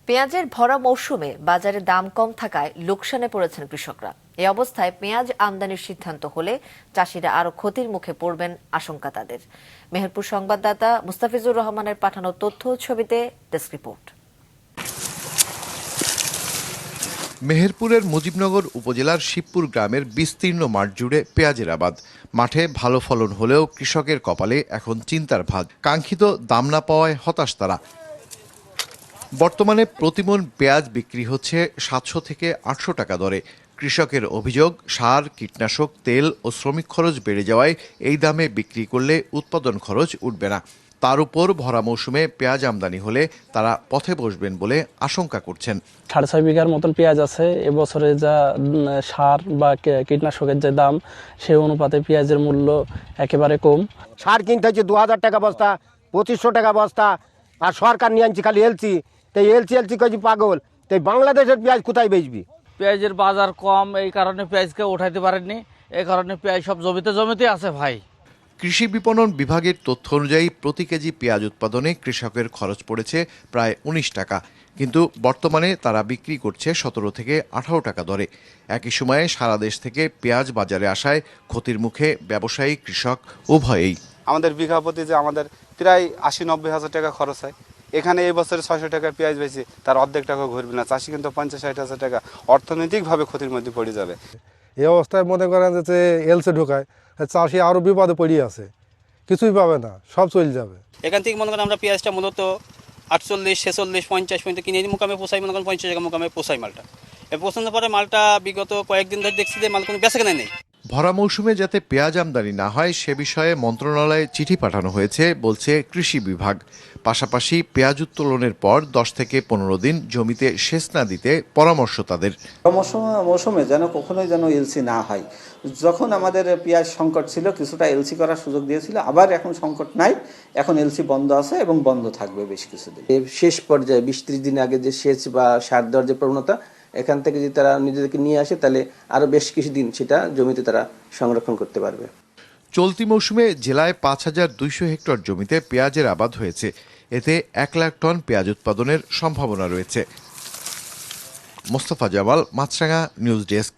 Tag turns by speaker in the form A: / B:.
A: পেঁয়াজের ভরা মৌসুমে বাজারে দাম কম থাকায় লোকসানে পড়েছেন কৃষকরা। এই অবস্থায় পেঁয়াজ আমদানির সিদ্ধান্ত হলে চাষিরা আরো ক্ষতির মুখে পড়বেন আশঙ্কা তাদের। মেহেরপুর সংবাদদাতা মুস্তাফিজুর রহমানের পাঠানো তথ্য ছবিতে ডেস্ক রিপোর্ট।
B: মেহেরপুরের মুজিবনগর উপজেলার শিবপুর গ্রামের বিস্তীর্ণ মাঠ জুড়ে পেঁয়াজের আবাদ। মাঠে ভালো ফলন হলেও কৃষকের কপালে এখন চিন্তার ভাঁজ। কাঙ্ক্ষিত দাম না পাওয়ায় হতাশ তারা। বর্তমানে প্রতিমণ পেঁয়াজ বিক্রি হচ্ছে 700 থেকে 800 টাকা দরে। কৃষকের অভিযোগ, সার, কীটনাশক, তেল ও শ্রমিক খরচ বেড়ে যাওয়ায় এই দামে বিক্রি করলে উৎপাদন খরচ উঠবে না। তার উপর ভরা মৌসুমে পেঁয়াজ আমদানি হলে তারা পথে বসবেন বলে আশঙ্কা করছেন।
C: 6.5 বিঘার মতন পেঁয়াজ আছে। এবছরে যা সার বা কীটনাশকের যে দাম, সেই অনুপাতে পেঁয়াজের মূল্য একেবারে কম।
D: সার কিনতে হচ্ছে 2000 টাকা বস্তা, 2500 টাকা বস্তা, আর সরকার নিয়ে আনছি খালি এলসি। তো এলসি কইছি পাগল। তো বাংলাদেশের পেঁয়াজ কোথায় বেচবি?
E: পেঁয়াজের বাজার কম, এই কারণে পেঁয়াজকে উঠাইতে পারেননি। এই কারণে পেঁয়াজ সব জমিতে আছে ভাই।
B: কৃষি বিপণন বিভাগের তথ্য অনুযায়ী প্রতি কেজি পেঁয়াজ উৎপাদনে কৃষকের খরচ পড়েছে প্রায় 19 টাকা, কিন্তু বর্তমানে তারা বিক্রি করছে 17 থেকে 18 টাকা দরে। একই সময়ে সারা দেশ থেকে পেঁয়াজ বাজারে আসায় ক্ষতির মুখে ব্যবসায়ী, কৃষক উভয়েই।
F: আমাদের বিঘা প্রতি যে আমাদের প্রায় 80-90 হাজার টাকা খরচ হয়, এখানে এই বছরে 600 টাকার পেঁয়াজ বেশি, তার অর্ধেক টাকা ঘুরবে না। চাষি কিন্তু 50-60 হাজার টাকা অর্থনৈতিকভাবে ক্ষতির মধ্যে পড়ে যাবে।
G: এই অবস্থায় মনে করেন যে এলসে ঢোকায় চাষি আরো বিপদে পড়ে আছে, কিছুই পাবে না, সব চলে যাবে।
H: এখান থেকে মনে করেন আমরা পেঁয়াজটা মূলত 48, 46, 50 পর্যন্ত কিনে মুকামে পোষাই, মনে করেন 50 টাকা মুকামে পোষাই মালটা। এই পছন্দের পরে মালটা বিগত কয়েকদিন ধরে দেখছি যে মাল কোনো বেচাকেনা নেই।
B: ভরা মৌসুমে যাতে পেঁয়াজ আমদানি না হয় সে বিষয়ে মন্ত্রণালয়ে চিঠি পাঠানো হয়েছে বলছে কৃষি বিভাগ। পাশাপাশি পেঁয়াজ উত্তোলনের পর 10 থেকে 15 দিন জমিতে সেচ না দিতে পরামর্শ তাদের।
I: মৌসুমে যেন কখনোই এলসি না হয়। যখন আমাদের পেঁয়াজ সংকট ছিল, কিছুটা এলসি করার সুযোগ দিয়েছিল, আবার এখন সংকট নাই, এখন এলসি বন্ধ আছে এবং বন্ধ থাকবে বেশ কিছুদিন।
J: শেষ পর্যায়ে 20-30 দিন আগে যে সেচ বা সার দেওয়ার যে প্রবণতা, এখান থেকে যদি তারা নিজেদেরকে নিয়ে আসে তাহলে আরো বেশ কিছুদিন সেটা জমিতে তারা সংরক্ষণ করতে পারবে।
B: চলতি মৌসুমে জেলায় 5200 হেক্টর জমিতে পেঁয়াজের আবাদ হয়েছে। এতে 1 লাখ টন পেঁয়াজ উৎপাদনের সম্ভাবনা রয়েছে। মোস্তফা জামাল, মাছরাঙা নিউজ ডেস্ক।